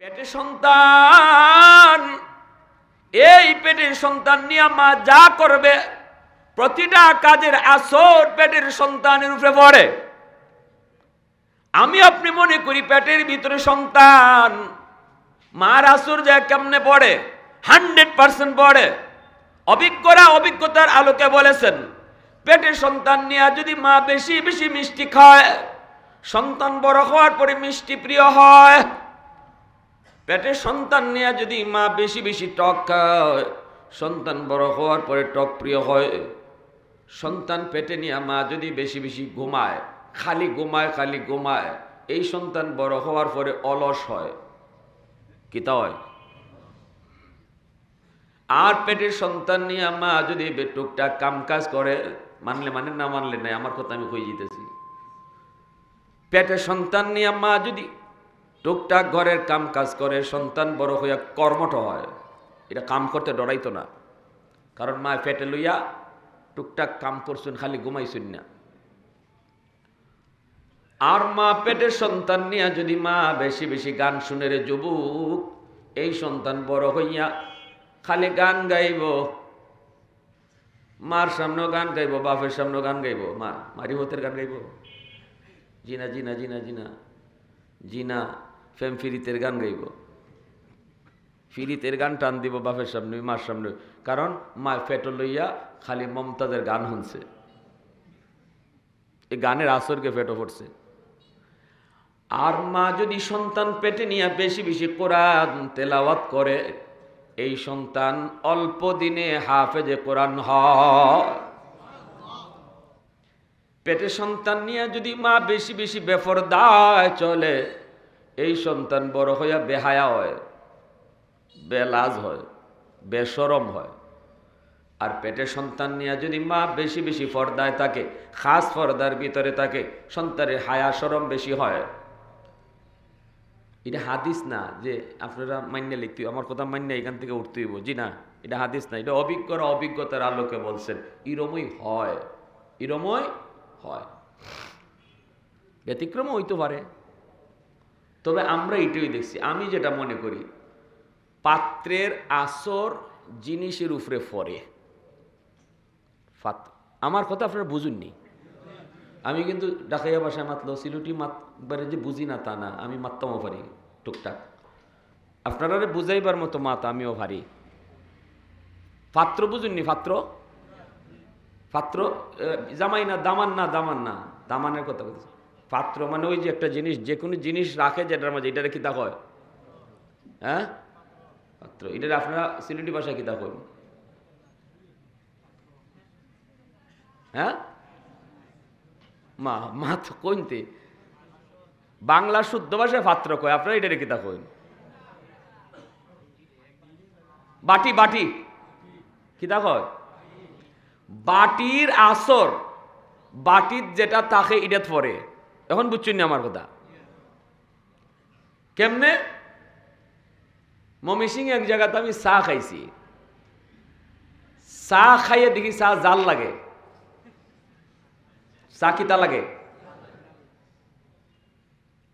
পেটে সন্তান, এই পেটের সন্তান নিয়ে মা যা করবে প্রতিটা কাজের আসর পেটের সন্তানের উপরে পড়ে। আমি আপনি মনে করি পেটের ভিতরে সন্তান, মার আসর যা কেমনে পড়ে, 100% পড়ে। অভিজ্ঞরা অভিজ্ঞতার আলোকে বলেছেন, পেটের সন্তান নিয়ে যদি মা বেশি বেশি মিষ্টি খায়, সন্তান বড় হওয়ার পরে মিষ্টি প্রিয় হয়। পেটের সন্তান নিয়ে যদি মা বেশি বেশি টক খায়, সন্তান বড় হওয়ার পরে টক প্রিয় হয়। সন্তান পেটে নিয়ে মা যদি বেশি বেশি ঘুমায়, খালি ঘুমায়, এই সন্তান বড় হওয়ার পরে অলস হয়। কি তা হয়? আর পেটের সন্তান নিয়ে মা যদি টুকটাক কাম কাজ করে, মানলে মানে না মানলে নাই, আমার কথা আমি কই যেতেছি। পেটের সন্তান নিয়ে মা যদি টুকটাক ঘরের কাম কাজ করে, সন্তান বড় হইয়া কর্মঠ হয়। এটা কাম করতে ডরাইতো না, কারণ মা পেটে লইয়া টুকটাক কাম করছেন, খালি ঘুমাইছেন না। আর মা পেটের সন্তান নিয়ে যদি মা বেশি বেশি গান শুনে রে যুবক, এই সন্তান বড় হইয়া খালি গান গাইব, মার সামনেও গান গাইব, বাপের সামনেও গান গাইব। মারি হতের গান গাইব, জিনা জিনা জিনা জিনা জিনা ফেম ফিরিতের গান গাইব, ফিরিতের গান টান দিব বাপের সামনে মার সামনে, কারণ মা পেট লইয়া খালি মমতাজের গান শুনছে, এই গানের আসরকে পেটও পড়ছে। আর মা যদি সন্তান পেটে নিয়ে বেশি বেশি কোরআন তেলাওয়াত করে, এই সন্তান অল্প দিনে হাফেজে কোরআন হয়। পেটে সন্তান নিয়ে যদি মা বেশি বেশি বেপরদায় চলে, এই সন্তান বড় হইয়া বেহায়া হয়, বেলাজ হয়, বেশরম হয়। আর পেটের সন্তান নিয়ে যদি মা বেশি বেশি পর্দায় থাকে, খাস পর্দার ভিতরে থাকে, সন্তানের হায়া শরম বেশি হয়। এটা হাদিস না যে আপনারা মান্য লিখতে, আমার কথা মান্য এখান থেকে উঠতে হইব, জি না, এটা হাদিস না, এটা অভিজ্ঞরা অভিজ্ঞতার আলোকে বলছেন। ইরমই হয়, ইরমই হয়, ব্যতিক্রম হইতে পারে। তবে আমরা এটাই দেখছি, আমি যেটা মনে করি, পাত্রের আসর জিনিসের উপরে পড়ে। আমার কথা আপনারা বুঝুননি, আমি কিন্তু ঢাকাইয়া ভাষায় মাতলো, সিলুটি মাতবারে যে বুঝি না তা না, আমি মাততামও পারি টুকটাক, আপনারা বুঝাইবার মতো মাত আমিও পারি। পাত্র বুঝুননি? পাত্র পাত্র জামাই না, দামান না, দামান না, দামানের কথা বলছি। পাত্র মানে ওই যে একটা জিনিস, যে কোনো জিনিস রাখে যেটার মাঝে, এটারে কি তা হয়? হ্যাঁ, পাত্র। এটার আপনারা সিলেটি ভাষায় কি তা করেন? হ্যাঁ, মা তো কইতে বাংলা শুদ্ধ ভাষায় পাত্র কয়, আপনারা এটারে কি তা কইন? বাটি, বাটি কি তা কয়? বাটির আসর, বাটির যেটা তাকে এটা পরে। এখন বুঝছেন না আমার কথা? কেমনে? মমিসিং এক জায়গাতে আমি চা খাইছি, চা খাইয়ে দেখি চা জাল লাগে। চা কিতা লাগে?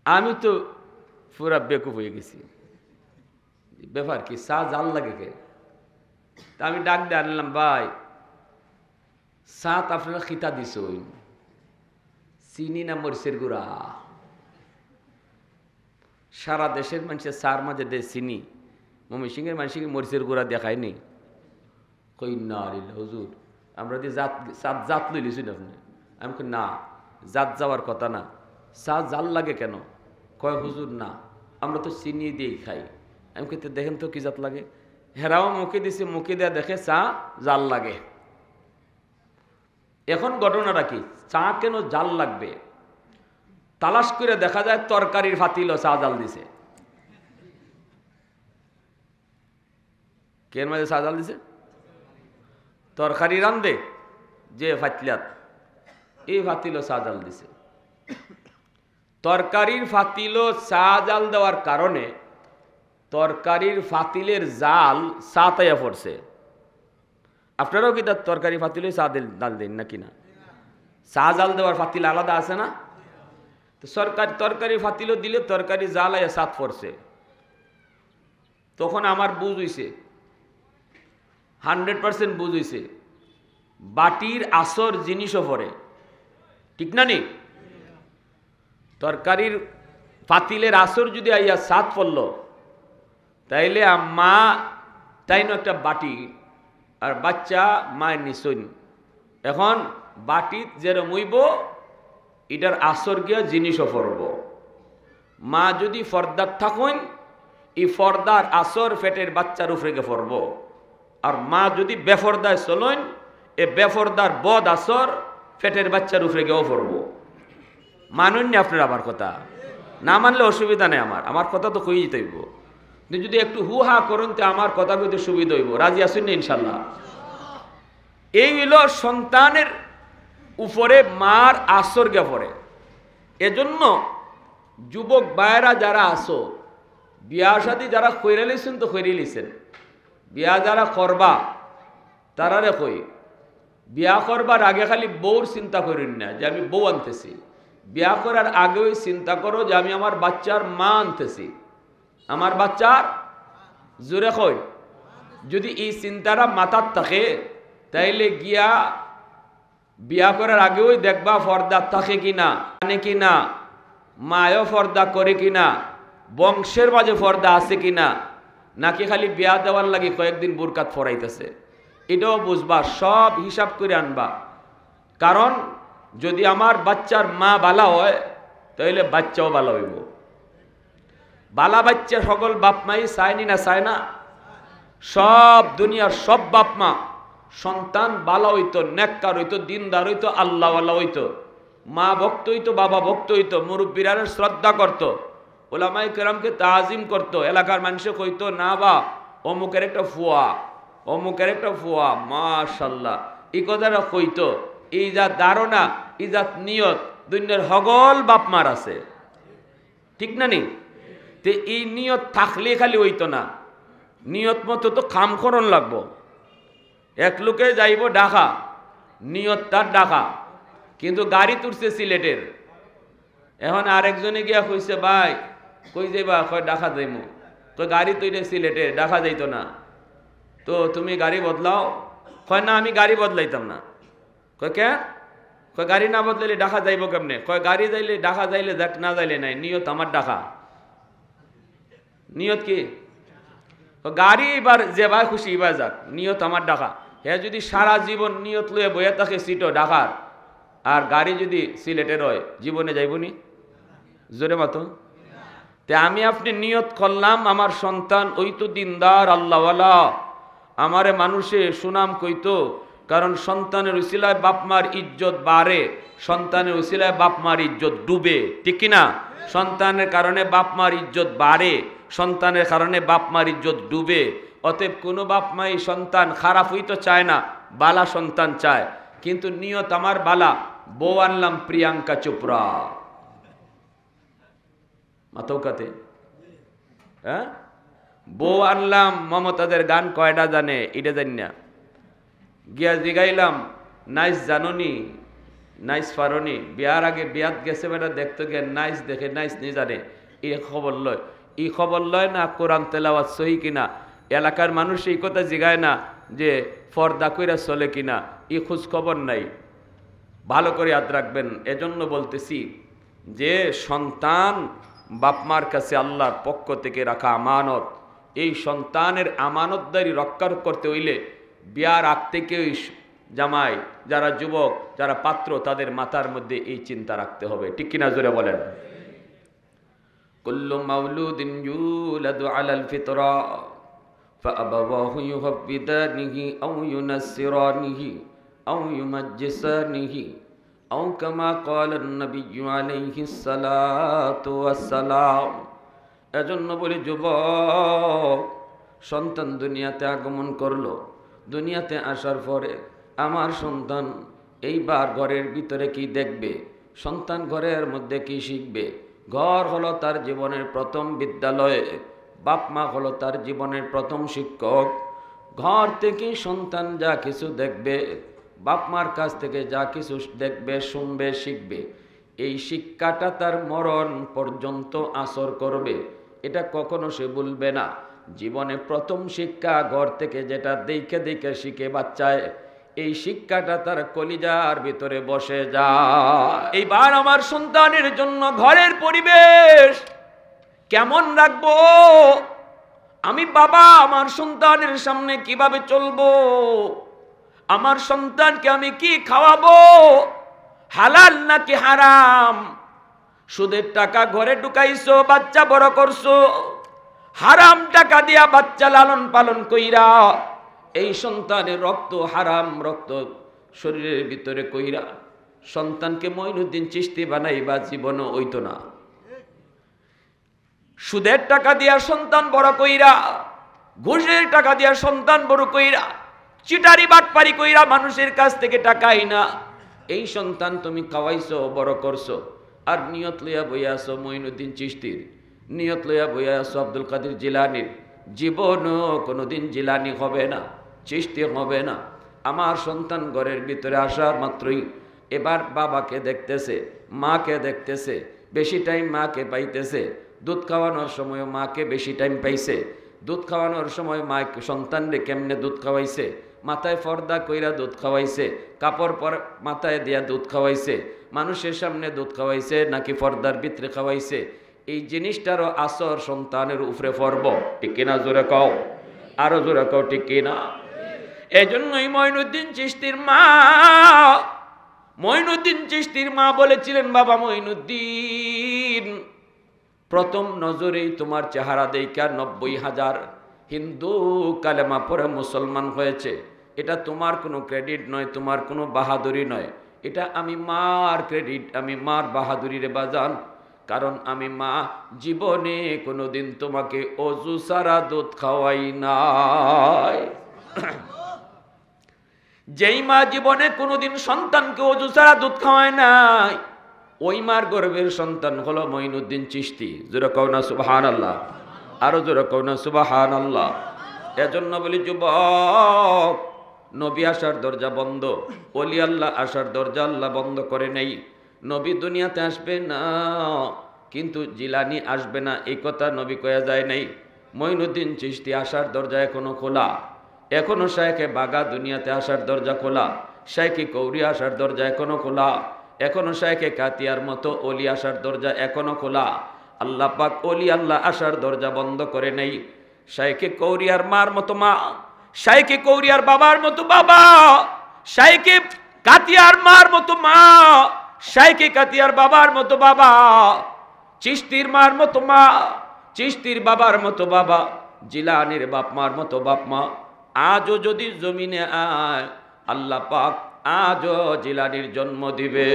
আমি তো পুরা বেকুফ হয়ে গেছি, ব্যাপার কি, চা জাল লাগে কে? তা আমি ডাক দিয়ে আনলাম, ভাই চা তো আপনারা খিতা দিস, চিনি না মরিচের গুঁড়া? সারা দেশের মানুষের চার মাঝে দেয় চিনি, ময়মনসিংহের মানুষকে মরিচের গুঁড়া দেখায়নি। কই না হুজুর, আমরা দিয়ে জাত লই লিছি না আপনি? আমি কই না, জাত যাওয়ার কথা না, চা জাল লাগে কেন? কয় হুজুর না, আমরা তো চিনি দিয়েই খাই। আমি কইতে দেখেন তো কি জাত লাগে। হেরাও মুখে দিছে, মুখে দেয়া দেখে চা জাল লাগে। এখন ঘটনাটা কি, চা কেন জাল লাগবে? তালাশ করে দেখা যায় তরকারির ফাতিলও চা জাল দিছে। কেন মাঝে চা জাল দিছে? তরকারি রান্ধে যে ফাতলাত, এই ফাতিলও চা জাল দিছে। তরকারির ফাতিলও চা জাল দেওয়ার কারণে তরকারির ফাতিলের জাল চা তাইয়া পড়ছে। আপনারাও কি তার তরকারি ফাতিলে চা ডাল দেন নাকি না? চা জাল দেওয়ার ফাতিল আলাদা আছে না? তো তরকারি ফাতিলও দিলে তরকারি জাল আয়া সাত পড়ছে। তখন আমার বুঝ হইছে 100% বুঝ হইছে বাটির আসর জিনিসও পড়ে, ঠিক না নি? তরকারির পাতিলের আসর যদি আইয়া সাত পড়ল, তাইলে মা তাই না একটা বাটি আর বাচ্চা মায়ের নিচন। এখন বাটিত যেরম হইব এটার আসর গিয়া জিনিসও পড়ব। মা যদি ফর্দার থাকুন, এই ফর্দার আসর ফেটের বাচ্চার উপরে গিয়ে পড়ব। আর মা যদি বেফর্দায় চলেন, এ বেফর্দার বদ আসর ফেটের বাচ্চার উপরে গিয়েও পড়ব। মানুননি আপনার আমার কথা? না মানলে অসুবিধা নেই, আমার কথা তো কই যেতে হইব। যদি একটু হু হা করুন তো আমার কথা কইতে সুবিধা হইব। রাজি আসুন না ইনশাল্লাহ? এই হইল সন্তানের উপরে মার আসর গে পড়ে। এজন্য যুবক ভাইয়েরা যারা আসো, বিয়া শাদী যারা কইরে লিছেন তো কইরে লিছেন, বিয়া যারা করবা তারারে কই, বিয়া করবার আগে খালি বউর চিন্তা করেন না যে আমি বউ আনতেছি। বিয়া করার আগেও চিন্তা করো যে আমি আমার বাচ্চার মা আনতেছি, আমার বাচ্চার জোরে কই। যদি এই চিন্তাটা মাথার থাকে তাইলে গিয়া বিয়া করার আগেও দেখবা ফর্দা থাকে কিনা, জানে কিনা, মায়ও ফর্দা করে কিনা, বংশের মাঝে ফর্দা আছে কিনা, নাকি খালি বিয়া দেওয়ার লাগে কয়েকদিন বুরকাত ফরাইতেছে, এটাও বুঝবা। সব হিসাব করে আনবা। কারণ যদি আমার বাচ্চার মা বালা হয় তাহলে বাচ্চাও বালা হইব। বালা বাচ্চা সকল বাপ মাই চায়নি না চায় না? সব দুনিয়ার সব বাপ মা সন্তান বালা হইতো, নেককার হইতো, দিনদার হইতো, আল্লাহওয়ালা হইতো, মা ভক্ত হইতো, বাবা ভক্ত হইতো, মুরব্বীরা শ্রদ্ধা করতো, ওলামাই কেরামকে তাজিম করতো। এলাকার মানুষে কইতো না বা অমুকের একটা ফুয়া, অমুকের একটা ফুয়া, মাশাল্লাহ, এই কথাটা কইতো। এই জাত ধারণা, এই জাত নিয়ত দুনিয়ার হগল বাপ মার আছে, ঠিক না নি? তে এই নিয়ত থাকলে খালি হইতো না, নিয়ত মতো তো খামখরণ লাগবো। এক লোকে যাইব ঢাকা, নিয়ত তার ঢাকা, কিন্তু গাড়ি তুলছে সিলেটের। এখন আরেকজনে গিয়া কইছে ভাই কই যাইবা? কয় ঢাকা যাইমু। তো গাড়ি তৈরি সিলেটের, ঢাকা যাইতো না, তো তুমি গাড়ি বদলাও। কয় না, আমি গাড়ি বদলাইতাম না। কয় কে? কয় গাড়ি না বদলাইলে ঢাকা যাইব কেমনে? কয় গাড়ি যাইলে ঢাকা যাইলে যাক, না যাইলে নাই, নিয়ত আমার ঢাকা। নিয়ত কি? গাড়ি এবার যে ভাই খুশি এবার যাক, নিয়ত আমার ঢাকা। হ্যাঁ, যদি সারা জীবন নিয়ত লয়ে বইয়া থাকে সিটও ঢাকার, আর গাড়ি যদি সিলেটের হয়, জীবনে যাইবনি? জোরে মতো। তে আমি আপনি নিয়ত করলাম আমার সন্তান ওই তো দিনদার আল্লাহওয়ালা, আমারে মানুষে সুনাম কইতো। কারণ সন্তানের উসিলায় বাপমার ইজ্জত বাড়ে, সন্তানের উসিলায় বাপমার ইজ্জত ডুবে, ঠিক কিনা? সন্তানের কারণে বাপমার ইজ্জত বাড়ে, সন্তানের কারণে বাপমার ইজ্জত ডুবে। অতএব কোনো বাপমাই সন্তান খারাপ হইতো চায় না, বালা সন্তান চায়। কিন্তু নিয়ত আমার বালা, বউ আনলাম প্রিয়াঙ্কা চোপড়া, মাথৌকাতে, হ্যাঁ, বউ আনলাম মমতাদের গান কয়টা জানে এটা জানি না। গিয়া জিগাইলাম নাইস জাননি, নাইস পারনি। বিয়ার আগে বিয়াত গেছে বেটা দেখতে গিয়ে নাইস দেখে নাইস নি জানে, এই খবর লয়। এই খবর লয় না কোরআন তেলাওয়াত সহি কিনা, এলাকার মানুষ এই কথা জিগায় না যে ফর্দা কইরা চলে কিনা, এই খোঁজ খবর নাই। ভালো করে ইয়াদ রাখবেন। এজন্য বলতেছি যে সন্তান বাপমার কাছে আল্লাহর পক্ষ থেকে রাখা আমানত। এই সন্তানের আমানতদারি রক্ষা করতে হইলে বিয়ার আগ থেকে ওই জামাই, যারা যুবক, যারা পাত্র, তাদের মাথার মধ্যে এই চিন্তা রাখতে হবে, ঠিক কিনা? জোরে বলেন। কুল্লু মাউলুদিন ইউলাদু আলাল ফিতরা ফাআবাওয়াহু ইউহাব্বিদানিহি আও ইউনাসসিরানিহি আও ইউমাজ্জিসানিহি আও কামা ক্বালান নাবিয়্যু আলাইহিস সালাতু ওয়াস সালাম। এজন্য বলি যুবক, সন্তান দুনিয়াতে আগমন করলো, দুনিয়াতে আসার পরে আমার সন্তান এইবার ঘরের ভিতরে কি দেখবে, সন্তান ঘরের মধ্যে কি শিখবে। ঘর হলো তার জীবনের প্রথম বিদ্যালয়, বাপ মা হলো তার জীবনের প্রথম শিক্ষক। ঘর থেকে সন্তান যা কিছু দেখবে, বাপ মার কাছ থেকে যা কিছু দেখবে, শুনবে, শিখবে, এই শিক্ষাটা তার মরণ পর্যন্ত আসর করবে। এটা কখনো সে ভুলবে না। জীবনে প্রথম শিক্ষা ঘর থেকে যেটা দেখে দেখে শিখে বাচ্চায়, এই শিক্ষাটা তার কলিজার ভিতরে বসে যায়। এইবার আমার সন্তানের জন্য ঘরের পরিবেশ কেমন রাখবো, আমি বাবা আমার সন্তানের সামনে কিভাবে চলবো, আমার সন্তানকে আমি কি খাওয়াবো, হালাল নাকি হারাম। সুদের টাকা ঘরে ঢুকাইছো, বাচ্চা বড় করছো, হারাম টাকা দিয়া বাচ্চা লালন পালন কইরা এই সন্তানের রক্ত হারাম রক্ত শরীরের ভিতরে কইরা সন্তানকে মঈনুদ্দিন চিশতি বানাইবা জীবনও হইতো না। সুদের টাকা দিয়া সন্তান বড় কইরা, ঘুষের টাকা দিয়া সন্তান বড় কইরা, চিটারি বাটপারি কইরা মানুষের কাছ থেকে টাকা আইনা এই সন্তান তুমি খাওয়াইছো বড় করছো, আর নিয়ত লইয়া বইয়া আছো মঈনুদ্দিন চিশতির, নিয়ত লইয়া বইয়া আছো আব্দুল কাদের জিলানির। জীবনও কোনোদিন জিলানি হবে না, চিশতি হবে না। আমার সন্তান ঘরের ভিতরে আসার মাত্রই এবার বাবাকে দেখতেছে, মাকে দেখতেছে, বেশি টাইম মাকে পাইতেছে, দুধ খাওয়ানোর সময় মাকে বেশি টাইম পাইছে, দুধ খাওয়ানোর সময় মা সন্তানরে কেমনে দুধ খাওয়াইছে, মাথায় পর্দা কইরা দুধ খাওয়াইছে, কাপড় পর মাথায় দিয়া দুধ খাওয়াইছে, মানুষের সামনে দুধ খাওয়াইছে নাকি পর্দার ভিতরে খাওয়াইছে, এই জিনিসটারও আসর সন্তানের উপরে পড়ব। ঠিক কিনা জোরে কও, আরো জোরে কও ঠিক কিনা। এই জন্যই মঈনুদ্দিন চিশতির মা বলেছিলেন, বাবা মঈনুদ্দিন, প্রথম নজরেই তোমার চেহারা দেইখা 90,000 হিন্দু কালেমা পড়ে মুসলমান হয়েছে। এটা তোমার কোনো ক্রেডিট নয়, তোমার কোনো বাহাদুরি নয়, এটা আমি মার ক্রেডিট, আমি মার বাহাদুরি রে বাজান। কারণ আমি মা জীবনে কোনোদিন তোমাকে অজু সারা দুধ খাওয়াই নাই। যেই মা জীবনে কোনোদিন সন্তানকে অজু সারা দুধ খাওয়ায় নাই, ওই মার গর্ভের সন্তান হলো মঈনুদ্দিন চিশতি। জোরে কও না সুবহানাল্লাহ, আরো জোরে কও না সুবহানাল্লাহ। এজন্য বলি যুবক, নবী আসার দরজা বন্ধ, ওলি আল্লাহ আসার দরজা আল্লাহ বন্ধ করে নেই। নবী দুনিয়াতে আসবে না কিন্তু জিলানি আসবে না, এই কথা নবী কয়া যায় নাই। মঈনুদ্দিন চিশতি আসার দরজা এখনো খোলা, এখনো শাইখে বাগা দুনিয়াতে আসার দরজা খোলা, শাইখে কৌরি আসার দরজা এখনো খোলা, এখনো শাইখে কাতিয়ার মতো ওলি আসার দরজা এখনো খোলা। আল্লাহ পাক ওলি আল্লাহ আসার দরজা বন্ধ করে নেই। শাইখে কৌরিয়ার মার মতো মা, শাইখে কৌরিয়ার বাবার মতো বাবা, শাইখে কাতিয়ার মার মতো মা, শাইখে কাতিয়ার বাবার মতো বাবা, চিশতির মার মতো মা, চিশতির বাবার মতো বাবা, জিলানির বাপ মার মতো বাপ মা আজও যদি জমিনে আয়, আল্লাহ পাক আজও জিলানির জন্ম দিবে।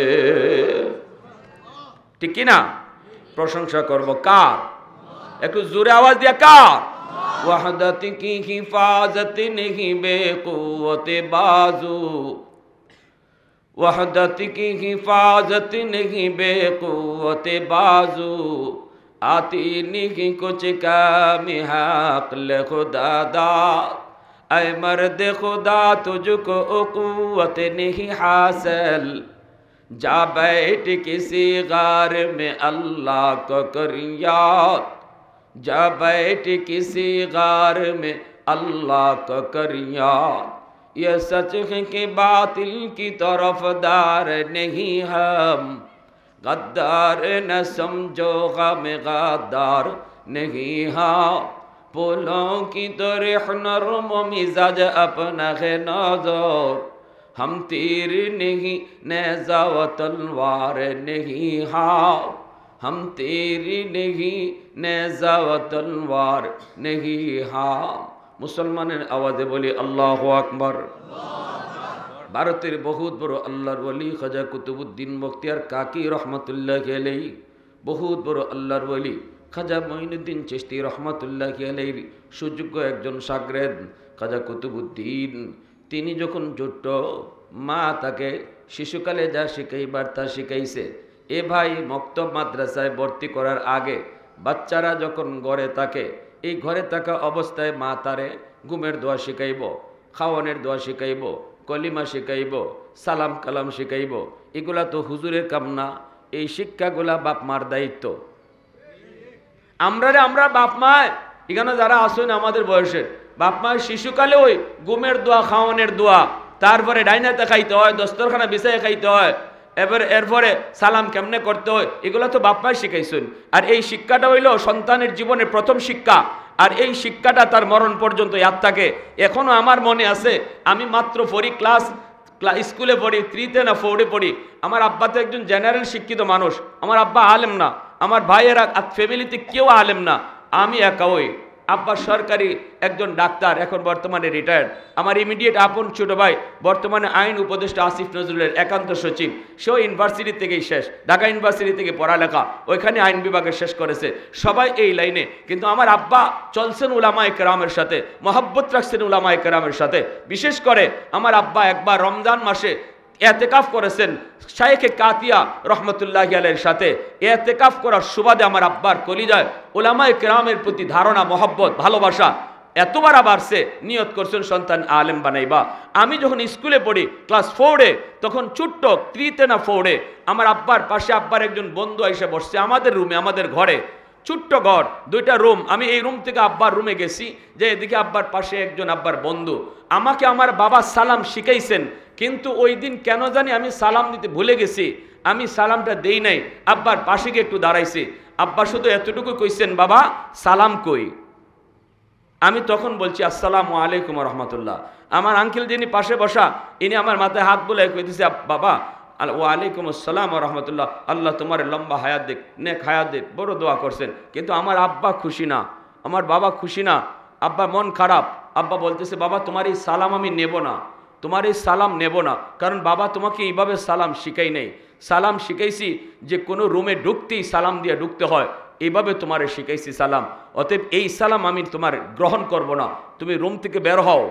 ঠিক কিনা? প্রশংসা করব কার? একটু জোরে আওয়াজ দিয়া কার? ওয়াহদত কি হিফাজত नहीं बेक़ुव्वत बाजू, वहदत की हिफाजत नहीं बेक़ुव्वत बाजू, आती नहीं कुछ काम हक़ खुदा दा, ऐ मर्द खुदा तुझको क़ुव्वत नहीं हासिल, जा बैठ किसी गार में अल्लाह को कर याद, जा बैठ किसी गार में अल्लाह को कर याद, ये सच है कि बातिल की तरफदार नहीं हम, गद्दार न समझो गम गद्दार नहीं हम, फूलों की तरह नर्म मिजाज अपना है नज़र, हम तीर नहीं नेज़ा व तलवार नहीं हम, हम तीर नहीं नेज़ा व तलवार नहीं हम। মুসলমানের আওয়াজে বলি আল্লাহু আকবার। ভারতের বহুত বড় আল্লাহর ওলি খাজা কুতুবউদ্দিন বখতিয়ার কাকি রহমতুল্লাহি আলাইহি, বহুত বড় আল্লাহর ওলি খাজা মঈনুদ্দিন চিশতি রহমতুল্লাহি আলাইহির সুযোগ্য একজন শাগরেদ খাজা কুতুবউদ্দিন। তিনি যখন ছোট্ট, মা তাকে শিশুকালে যা শিখাইবার তা শিখাইছে। এ ভাই মক্তব মাদ্রাসায় ভর্তি করার আগে বাচ্চারা যখন ঘরে থাকে, এই ঘরে থাকা অবস্থায় মা তারে ঘুমের দোয়া শিখাইব, খাওয়ানোর দোয়া শিখাইব, কলিমা শিখাইব, সালাম কালাম শিখাইব। এগুলা তো হুজুরের কাম না, এই শিক্ষাগুলা বাপ মার দায়িত্ব। আমরা বাপ মা এখানে যারা আসেন আমাদের বয়সের বাপ মায়ের শিশুকালে ওই ঘুমের দোয়া, খাওয়ানোর দোয়া, তারপরে ডাইনাতে খাইতে হয়, দস্তরখানা বিছাইয়ে খাইতে হয়, এরপরে সালাম কেমনে করতে হয়, এগুলো তো বাপ মাই শিখাইছেন। আর এই শিক্ষাটা হইল সন্তানের জীবনের প্রথম শিক্ষা, আর এই শিক্ষাটা তার মরণ পর্যন্ত ইয়াদ থাকে। এখনো আমার মনে আছে, আমি মাত্র পড়ি স্কুলে পড়ি, 3-তে না 4-এ পড়ি। আমার আব্বা তো একজন জেনারেল শিক্ষিত মানুষ, আমার আব্বা আলেম না, আমার ভাইয়েরা ফ্যামিলিতে কেউ আলেম না, আমি একা। ওই আব্বা সরকারি একজন ডাক্তার, এখন বর্তমানে রিটায়ার্ড। আমার ইমিডিয়েট আপন ছোট ভাই বর্তমানে আইন উপদেষ্টা আসিফ নজরুলের একান্ত সচিব, সেও ইউনিভার্সিটি থেকেই শেষ, ঢাকা ইউনিভার্সিটি থেকে পড়ালেখা, ওইখানে আইন বিভাগে শেষ করেছে, সবাই এই লাইনে। কিন্তু আমার আব্বা চলছেন উলামায়ে কেরামের সাথে, মহব্বত রাখছেন উলামায়ে কেরামের সাথে। বিশেষ করে আমার আব্বা একবার রমজান মাসে এতেকাফ করেছেন শাইখে কাতিয়া রহমতুল্লাহি আলাইহির সাথে। এতেকাফ করার সুবাদে আমার আব্বার কলিজায় উলামায়ে কেরামের প্রতি ধারণা, মহব্বত, ভালোবাসা এতবার বাড়ছে, নিয়ত করছেন সন্তান আলেম বানাইবা। আমি যখন স্কুলে পড়ি ক্লাস 4-এ, তখন ছোট্ট 3-তে না 4-এ, আমার আব্বার পাশে আব্বার একজন বন্ধু এসে বসছে আমাদের রুমে, আমাদের ঘরে, ছোট্ট ঘর, 2টা রুম। আমি এই রুম থেকে আব্বার রুমে গেছি, যে এদিকে আব্বার পাশে একজন আব্বার বন্ধু। আমাকে আমার বাবা সালাম শিখাইছেন, কিন্তু ওই দিন কেন জানি আমি সালাম দিতে ভুলে গেছি, আমি সালামটা দেই নাই। আব্বার পাশে গিয়ে একটু দাঁড়াইছি, আব্বা শুধু এতটুকু কইছেন, বাবা সালাম কই? আমি তখন বলছি আসসালামু আলাইকুম রহমতুল্লাহ। আমার আঙ্কেল যিনি পাশে বসা, ইনি আমার মাথায় হাত বলে কইতেছে, বাবা ওয়ালাইকুম আসসালাম রহমতুল্লাহ, আল্লাহ তোমার লম্বা হায়াত দিক, নেক হায়াত দিক, বড় দোয়া করছেন। কিন্তু আমার আব্বা খুশি না, আমার বাবা খুশি না, আব্বা মন খারাপ। আব্বা বলতেছে, বাবা তোমার এই সালাম আমি নেব না, তোমার এই সালাম নেব না, কারণ বাবা তোমাকে এইভাবে সালাম শিখাই নেই। সালাম শিখাইছি যে কোনো রুমে ঢুকতেই সালাম দিয়ে ঢুকতে হয়, এইভাবে তোমার শিখাইছি সালাম, অতএব এই সালাম আমি তোমার গ্রহণ করব না। তুমি রুম থেকে বের হও,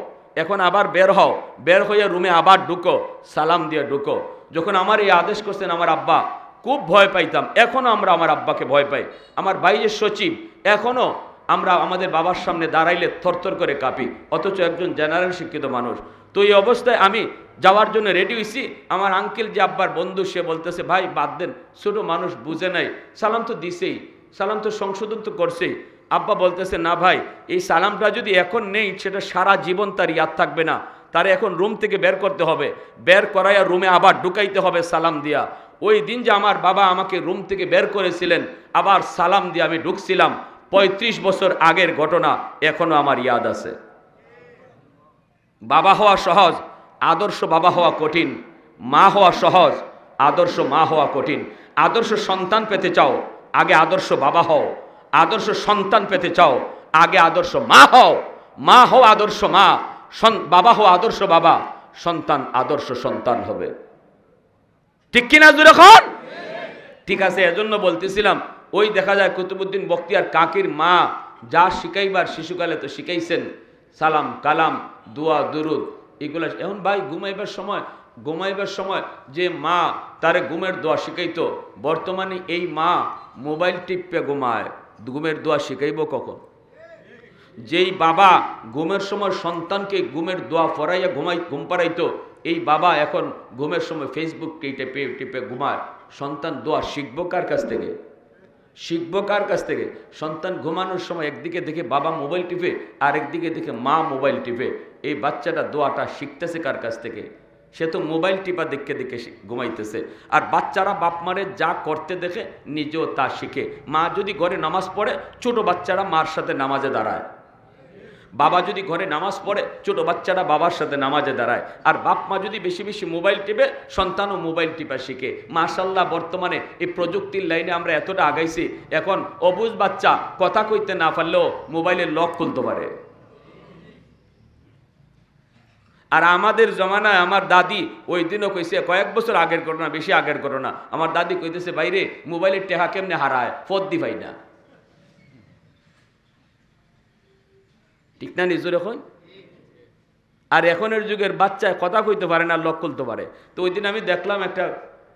এখন আবার বের হও, বের হয়ে রুমে আবার ঢুকো, সালাম দিয়ে ঢুকো। যখন আমার এই আদেশ করছেন আমার আব্বা, খুব ভয় পাইতাম, এখনও আমরা আমার আব্বাকে ভয় পাই। আমার ভাই যে সচিব, এখনও আমরা আমাদের বাবার সামনে দাঁড়াইলে থরথর করে কাঁপি, অথচ একজন জেনারেল শিক্ষিত মানুষ। তো এই অবস্থায় আমি যাওয়ার জন্য রেডি হয়েছি, আমার আঙ্কেল যে আব্বার বন্ধু, সে বলতেছে, ভাই বাদ দেন, ছোটো মানুষ বুঝে নাই, সালাম তো দিছেই, সালাম তো সংশোধন তো করছেই। আব্বা বলতেছে, না ভাই, এই সালামটা যদি এখন নেই, সেটা সারা জীবন তার ইয়াদ থাকবে না, তার এখন রুম থেকে বের করতে হবে, বের করাইয়া রুমে আবার ঢুকাইতে হবে সালাম দিয়া। ওই দিন যে আমার বাবা আমাকে রুম থেকে বের করেছিলেন, আবার সালাম দিয়ে আমি ঢুকছিলাম, 35 বছর আগের ঘটনা এখনো আমার ইয়াদ আছে। বাবা হওয়া সহজ, আদর্শ বাবা হওয়া কঠিন। মা হওয়া সহজ, আদর্শ মা হওয়া কঠিন। আদর্শ সন্তান পেতে চাও, আগে আদর্শ বাবা হও। আদর্শ সন্তান পেতে চাও, আগে আদর্শ মা হও। মা হও আদর্শ মা, বাবা হও আদর্শ বাবা, সন্তান আদর্শ সন্তান হবে। ঠিক কিনা জোরে এখন? ঠিক আছে, এজন্য বলতেছিলাম, ওই দেখা যায় কুতুবউদ্দিন বখতিয়ার কাকির মা যা শিখাইবার শিশুকালে তো শিখাইছেন, সালাম কালাম দোয়া দুরুদ এগুলা। এখন ভাই ঘুমাইবার সময় যে মা তারে ঘুমের দোয়া শিখাইতো, বর্তমানে এই মা মোবাইল টিপে ঘুমায়, ঘুমের দোয়া শিখাইব কখন? যেই বাবা ঘুমের সময় সন্তানকে ঘুমের দোয়া পড়াইয়া ঘুম পাড়াইতো, এই বাবা এখন ঘুমের সময় ফেসবুক টিপে টিপে ঘুমায়। সন্তান দোয়া শিখবো কার কাছ থেকে? শিখবো কার কাছ থেকে? সন্তান ঘুমানোর সময় একদিকে দেখে বাবা মোবাইল টিপে, আর একদিকে দেখে মা মোবাইল টিপে। এই বাচ্চাটা দোয়াটা শিখতেছে কার কাছ থেকে? সে তো মোবাইল টিপা দেখে দেখে ঘুমাইতেছে। আর বাচ্চারা বাপ মারে যা করতে দেখে নিজেও তা শিখে। মা যদি ঘরে নামাজ পড়ে, ছোট বাচ্চারা মার সাথে নামাজে দাঁড়ায়। বাবা যদি ঘরে নামাজ পড়ে, ছোট বাচ্চারা বাবার সাথে নামাজে দাঁড়ায়। আর বাপ মা যদি বেশি বেশি মোবাইল টিপে, সন্তানও মোবাইল টিপা শিখে। মাশাআল্লাহ, বর্তমানে এই প্রযুক্তির লাইনে আমরা এতটা আগাইছি, এখন অবুঝ বাচ্চা কথা কইতে না পারলেও মোবাইলের লক খুলতে পারে। আর আমাদের জমানায় আমার দাদি ওই দিনও কইছে, কয়েক বছর আগের ঘটনা, বেশি আগের ঘটনা, আমার দাদি কইতেছে, বাইরে মোবাইলের টেহা কেমনে হারায়, ফদ্দি পাই না। ঠিক না নিজের এখন? আর এখনের যুগের বাচ্চায় কথা কইতে পারে না, লক খুলতে পারে। তো ওই দিন আমি দেখলাম একটা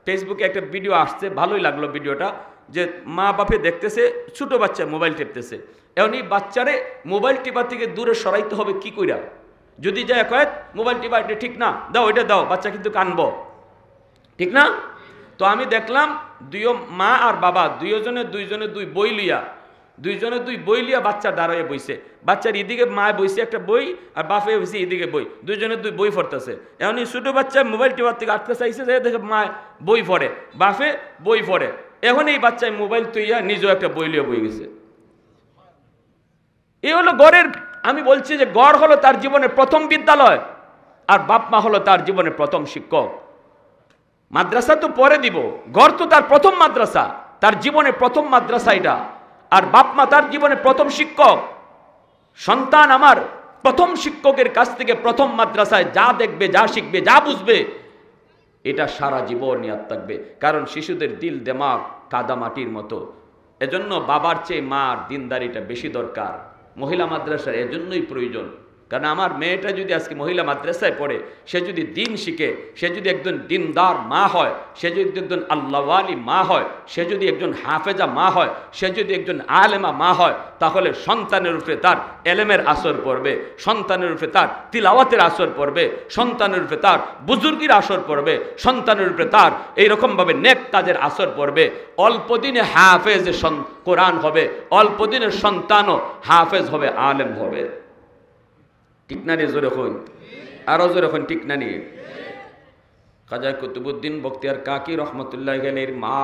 ফেসবুকে একটা ভিডিও আসছে, ভালোই লাগলো ভিডিওটা, যে মা বাপে দেখতেছে ছোট বাচ্চা মোবাইল টিপতেছে। এখন এই বাচ্চারে মোবাইল টিপা থেকে দূরে সরাইতে হবে কি কইরা? যদি যায় কয়েক মোবাইল টিপা এটা ঠিক না, দাও এটা দাও, বাচ্চা কিন্তু কানবো, ঠিক না? তো আমি দেখলাম মা আর বাবা দুইজনে দুই বই লিয়া দুইজনে দুই বই লিয়া বাচ্চা দাঁড়াইয়া বইছে, বাচ্চার এদিকে মা বইছে একটা বই আর বাপে বইছে এদিকে বই, দুইজনে দুই বই পড়তেছে। এখন এই ছোটো বাচ্চা মোবাইল টিপার থেকে আটকে চাইছে, যে দেখে মা বই পড়ে, বাপে বই পড়ে, এখন এই বাচ্চায় মোবাইল তুইয়া নিজেও একটা বই লিয়া বই গেছে। এই হলো গড়ের, আমি বলছি যে গড় হলো তার জীবনের প্রথম বিদ্যালয়, আর বাপ মা হলো তার জীবনের প্রথম শিক্ষক। মাদ্রাসা তো পরে দিব, গড় তো তার প্রথম মাদ্রাসা, তার জীবনের প্রথম মাদ্রাসা এটা। আর বাপ মা তার জীবনের প্রথম শিক্ষক। সন্তান আমার প্রথম শিক্ষকের কাছ থেকে প্রথম মাদ্রাসায় যা দেখবে, যা শিখবে, যা বুঝবে, এটা সারা জীবন ইয়াদ থাকবে। কারণ শিশুদের দিল দেমাগ কাদা মাটির মতো। এজন্য বাবার চেয়ে মার দিনদারিটা বেশি দরকার। মহিলা মাদ্রাসার এজন্যই প্রয়োজন। কারণ আমার মেয়েটা যদি আজকে মহিলা মাদ্রাসায় পড়ে, সে যদি দিন শিখে, সে যদি একজন দিনদার মা হয়, সে যদি একজন আল্লাহওয়ালি মা হয়, সে যদি একজন হাফেজা মা হয়, সে যদি একজন আলেমা মা হয়, তাহলে সন্তানের উপরে তার এলেমের আসর পড়বে, সন্তানের উপরে তার তিলাওয়াতের আসর পড়বে, সন্তানের উপরে তার বুজুর্গির আসর পড়বে, সন্তানের উপরে তার এইরকমভাবে নেক কাজের আসর পড়বে। অল্প দিনে হাফেজ কোরআন হবে, অল্প দিনের সন্তানও হাফেজ হবে, আলেম হবে। ঠিক না নিয়ে জোরে হন, আরো জোরে হন, ঠিক না নিয়ে। খাজা কুতুবুদ্দিন বখতিয়ার কাকি রহমতুল্লাহ আলাইহির মা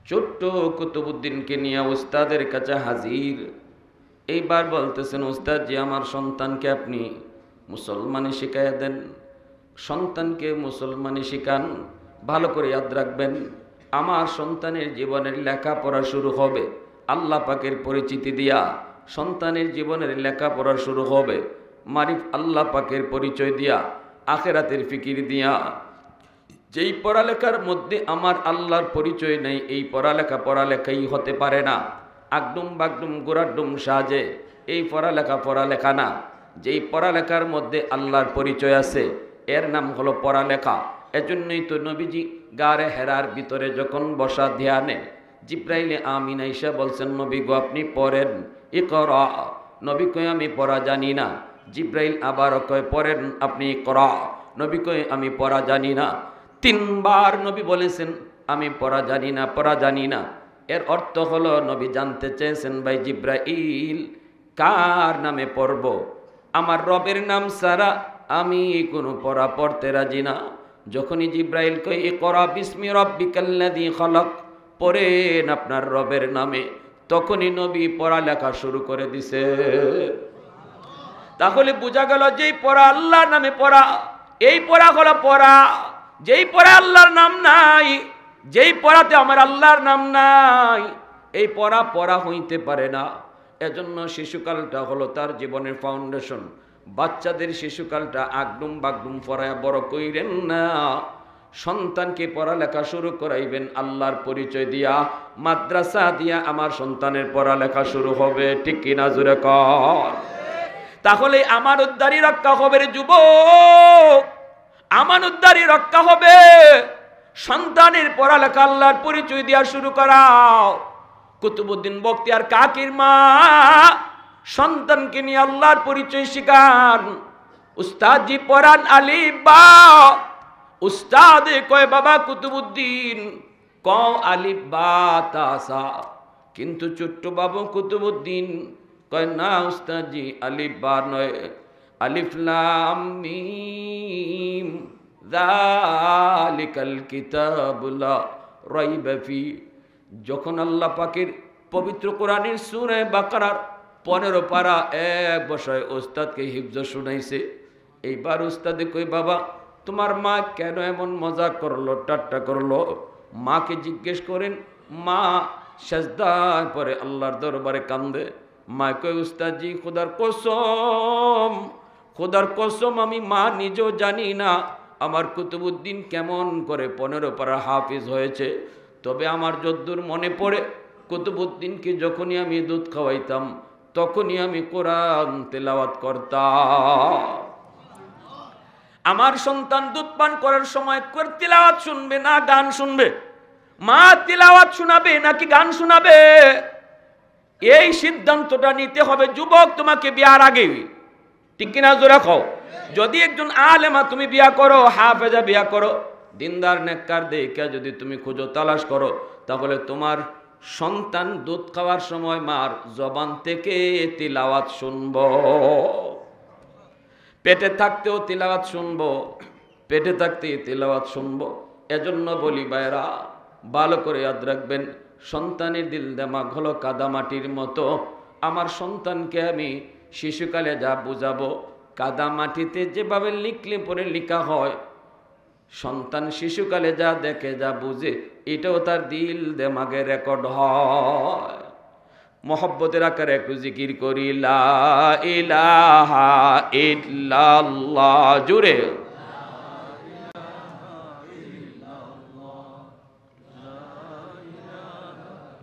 ছোট্ট কুতুবুদ্দিনকে নিয়ে উস্তাদের কাছে হাজির। এইবার বলতেছেন, উস্তাদ জি, আমার সন্তানকে আপনি মুসলমানি শিখাইয়া দেন, সন্তানকে মুসলমানি শিখান, ভালো করে ইয়াদ রাখবেন, আমার সন্তানের জীবনের লেখাপড়া শুরু হবে আল্লাহ পাকের পরিচিতি দিয়া, সন্তানের জীবনের লেখাপড়া শুরু হবে মারিফ আল্লাহ পাকের পরিচয় দিয়া, আখেরাতের ফিকির দিয়া। যেই পড়ালেখার মধ্যে আমার আল্লাহর পরিচয় নেই, এই পড়ালেখাই হতে পারে না। আগডুম বাগডুম গোড়াডুম সাজে, এই পড়ালেখা না। যেই পড়ালেখার মধ্যে আল্লাহর পরিচয় আছে, এর নাম হলো পড়ালেখা। এজন্যই তো নবীজি গারে হেরার ভিতরে যখন বসা ধ্যানে, জিব্রাইলে আমিন আইসা বলছেন, নবী গো আপনি পড়েন, ইকরা। নবী কয় আমি পড়া জানি না। জিব্রাইল আবার কয় পড়েন আপনি ইকরা। নবী কয় আমি পড়া জানি না। তিনবার নবী বলেছেন আমি পড়া জানি না। এর অর্থ হলো নবী জানতে চেয়েছেন, ভাই জিব্রাইল কার নামে পড়ব? আমার রবের নাম ছাড়া আমি কোনো পড়া পড়তে রাজি না। যখনই জিব্রাইল কয় ইকরা বিসমি রাব্বিকাল্লাযী খলাক, পড়েন আপনার রবের নামে, তখনই নবী পড়ালেখা শুরু করে দিছে। তাহলে বোঝা গেল যেই পড়া আল্লাহর নামে পড়া, এই পড়া হলো পড়া। যেই পড়া আল্লাহর নাম নাই, যেই পড়াতে আমার আল্লাহর নাম নাই, এই পড়া হইতে পারে না। এজন্য শিশুকালটা হলো তার জীবনের ফাউন্ডেশন। বাচ্চাদের শিশুকালটা আগডুম বাগডুম পড়ায় বড় কইরেন না। সন্তানকে পড়ালেখা শুরু করাইবেন আল্লাহর পরিচয় দিয়া, মাদ্রাসা দিয়া আমার সন্তানের পড়ালেখা শুরু হবে। ঠিক কিনা জোরে কর। তাহলে আমানতদারি রক্ষা হবে রে যুবক, আমানতদারি রক্ষা হবে। সন্তানের পড়ালেখা আল্লাহর পরিচয় দিয়া শুরু করাও। কুতুবুদ্দিন বখতিয়ার কাকির মা সন্তানকে নিয়ে আল্লাহর পরিচয় শিখান। উস্তাদজি পড়ান আলিফ বা। উস্তাদে কয় বাবা কুতুবুদ্দিন ক আলিফ বা তাসা, কিন্তু ছোট্ট বাবু কুতুবুদ্দিন কয় না উস্তাদজি আলিফ বা নয়, আলিফ লাম মিম যালিকাল কিতাবু লা রাইবা ফি। যখন আল্লাহ পাকের পবিত্র কোরআনের সূরা বাকারার 15 পারা এক বছর উস্তাদকে হিফজ শুনাইছে। এইবার উস্তাদে কই বাবা তোমার মা কেন এমন মজা করলো, ঠাট্টা করলো? মাকে জিজ্ঞেস করেন। মা সেজদায় পরে আল্লাহর দরবারে কান্দে। মা কয় উস্তাদজি খোদার কসম আমি মা নিজেও জানি না আমার কুতুবুদ্দিন কেমন করে 15 পারা হাফিজ হয়েছে। তবে আমার যদ্দূর মনে পড়ে কুতুবুদ্দিনকে যখনই আমি দুধ খাওয়াইতাম তখনই আমি কোরআন তেলাওয়াত করতাম। আমার সন্তান দুধ পান করার সময় তিলাওয়াত শুনবে না গান শুনবে? মা তিলাওয়াত শোনাবে নাকি গান শোনাবে? এই সিদ্ধান্তটা নিতে হবে যুবক তোমাকে বিয়ার আগে। ঠিক কিনা জোরে কও। যদি একজন আলেমা তুমি বিয়া করো, হাফেজা বিয়া করো, দিনদার নেককার দেখে যদি তুমি খুঁজো তালাশ করো, তাহলে তোমার সন্তান দুধ খাওয়ার সময় মার জবান থেকে তিলাওয়াত শুনব, পেটে থাকতেও তিলাওয়াত শুনব, পেটে থাকতে তিলাওয়াত শুনব। এজন্য বলি ভাইরা, ভালো করে ইয়াদ রাখবেন, সন্তানের দিল দেমাগ হলো কাদামাটির মতো। আমার সন্তানকে আমি শিশুকালে যা বুঝাবো, কাদামাটিতে যেভাবে লিখলে পরে লেখা হয়, সন্তান শিশুকালে যা দেখে যা বুঝে এটাও তার দিল দেমাগে রেকর্ড হয়। মহব্বতের আকারে একটু জিকির করি, লা ইলাহা ইল্লাল্লাহ, জুড়ে।